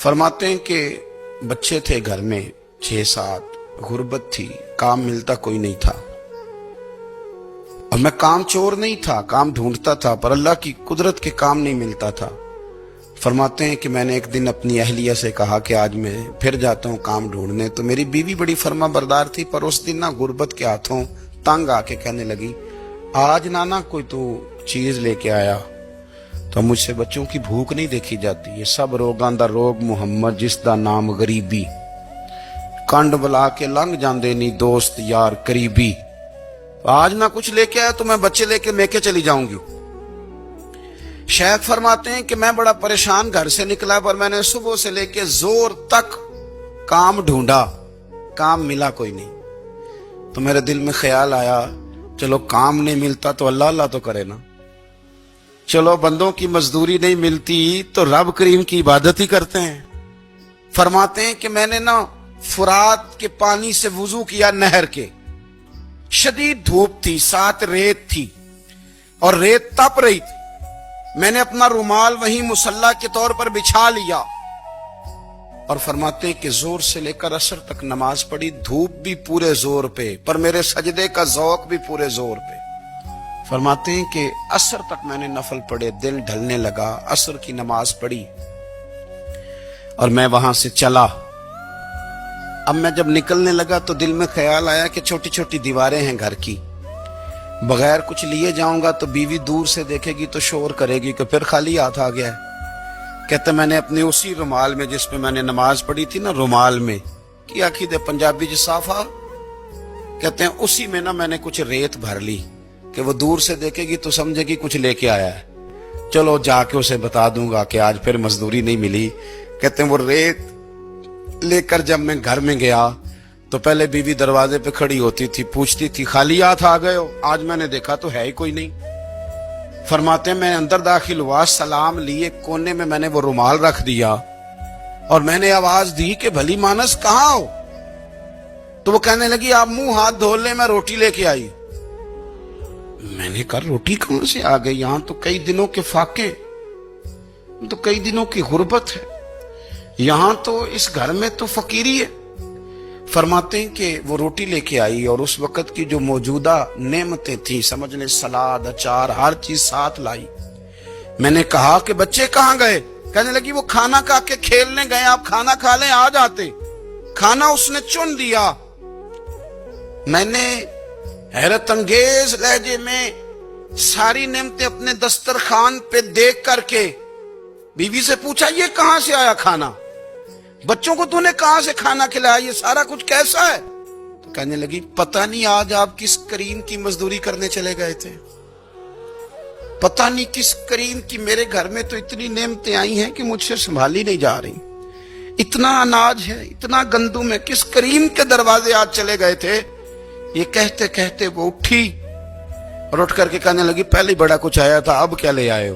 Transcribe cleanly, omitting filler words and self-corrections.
फरमाते हैं कि बच्चे थे घर में 6-7, गुर्बत थी, काम मिलता कोई नहीं था। और मैं काम चोर नहीं था, काम ढूंढता था, पर अल्लाह की कुदरत के काम नहीं मिलता था। फरमाते हैं कि मैंने एक दिन अपनी अहलिया से कहा कि आज मैं फिर जाता हूँ काम ढूंढने। तो मेरी बीवी बड़ी फर्मा बरदार थी, पर उस दिन ना गुर्बत के हाथों तंग आके कहने लगी, आज नाना कोई तो चीज लेके आया। तो मुझसे बच्चों की भूख नहीं देखी जाती। ये सब रोगां दा रोग मुहम्मद जिस दा नाम गरीबी, कंड बुला के लंघ जांदे नी दोस्त यार करीबी। आज ना कुछ लेके आया तो मैं बच्चे लेके मेके चली जाऊंगी। शेख फरमाते हैं कि मैं बड़ा परेशान घर से निकला, पर मैंने सुबह से लेके जोर तक काम ढूंढा, काम मिला कोई नहीं। तो मेरे दिल में ख्याल आया, चलो काम नहीं मिलता तो अल्लाह अल्लाह तो करे ना, चलो बंदों की मजदूरी नहीं मिलती तो रब करीम की इबादत ही करते हैं। फरमाते हैं कि मैंने ना फुरात के पानी से वुजू किया, नहर के। शदीद धूप थी, साथ रेत थी और रेत तप रही थी। मैंने अपना रुमाल वहीं मुसल्ला के तौर पर बिछा लिया और फरमाते हैं कि जोर से लेकर असर तक नमाज पढ़ी, धूप भी पूरे जोर पे, पर मेरे सजदे का ज़ौक़ भी पूरे जोर पे। फरमाते हैं कि असर तक मैंने नफल पढ़े, दिल ढलने लगा, असर की नमाज पढ़ी और मैं वहां से चला। अब मैं जब निकलने लगा तो दिल में ख्याल आया कि छोटी छोटी दीवारें हैं घर की, बगैर कुछ लिए जाऊंगा तो बीवी दूर से देखेगी तो शोर करेगी कि फिर खाली हाथ आ गया है। कहते मैंने अपने उसी रुमाल में जिसपे मैंने नमाज पढ़ी थी ना, रुमाल में की आखी दे पंजाबी ज साफा, कहते हैं उसी में ना मैंने कुछ रेत भर ली कि वो दूर से देखेगी तो समझेगी कुछ लेके आया है। चलो जाके उसे बता दूंगा कि आज फिर मजदूरी नहीं मिली। कहते हैं वो रेत लेकर जब मैं घर में गया तो पहले बीवी दरवाजे पे खड़ी होती थी, पूछती थी खाली हाथ आ गए हो? आज मैंने देखा तो है ही कोई नहीं। फरमाते मैं अंदर दाखिल हुआ, सलाम लिए, कोने में मैंने वो रुमाल रख दिया और मैंने आवाज दी कि भली मानस कहाँ हो? तो वो कहने लगी आप मुंह हाथ धो ले, मैं रोटी लेके आई। मैंने कहा रोटी कहां से आ गई? यहां तो कई दिनों के फाके, तो कई दिनों की गुर्बत है, यहां तो इस घर में तो फकीरी है। फरमाते हैं कि वो रोटी लेके आई और उस वक्त की जो मौजूदा नेमतें थी, समझ ले सलाद, अचार, हर चीज साथ लाई। मैंने कहा कि बच्चे कहाँ गए? कहने लगी वो खाना खा के खेलने गए, आप खाना खा लें आ जाते। खाना उसने चुन दिया। मैंने हैरत अंगेज लहजे में सारी नेमतें अपने दस्तरखान पे देख करके बीवी से पूछा ये कहां से आया खाना? बच्चों को तूने कहां से खाना खिलाया? ये सारा कुछ कैसा है? तो कहने लगी पता नहीं आज आप किस करीम की मजदूरी करने चले गए थे, पता नहीं किस करीम की। मेरे घर में तो इतनी नेमतें आई हैं कि मुझसे संभाली नहीं जा रही। इतना अनाज है, इतना गंदुम है, किस करीम के दरवाजे आज चले गए थे? ये कहते कहते वो उठी और उठ करके कहने लगी पहले बड़ा कुछ आया था, अब क्या ले आए हो?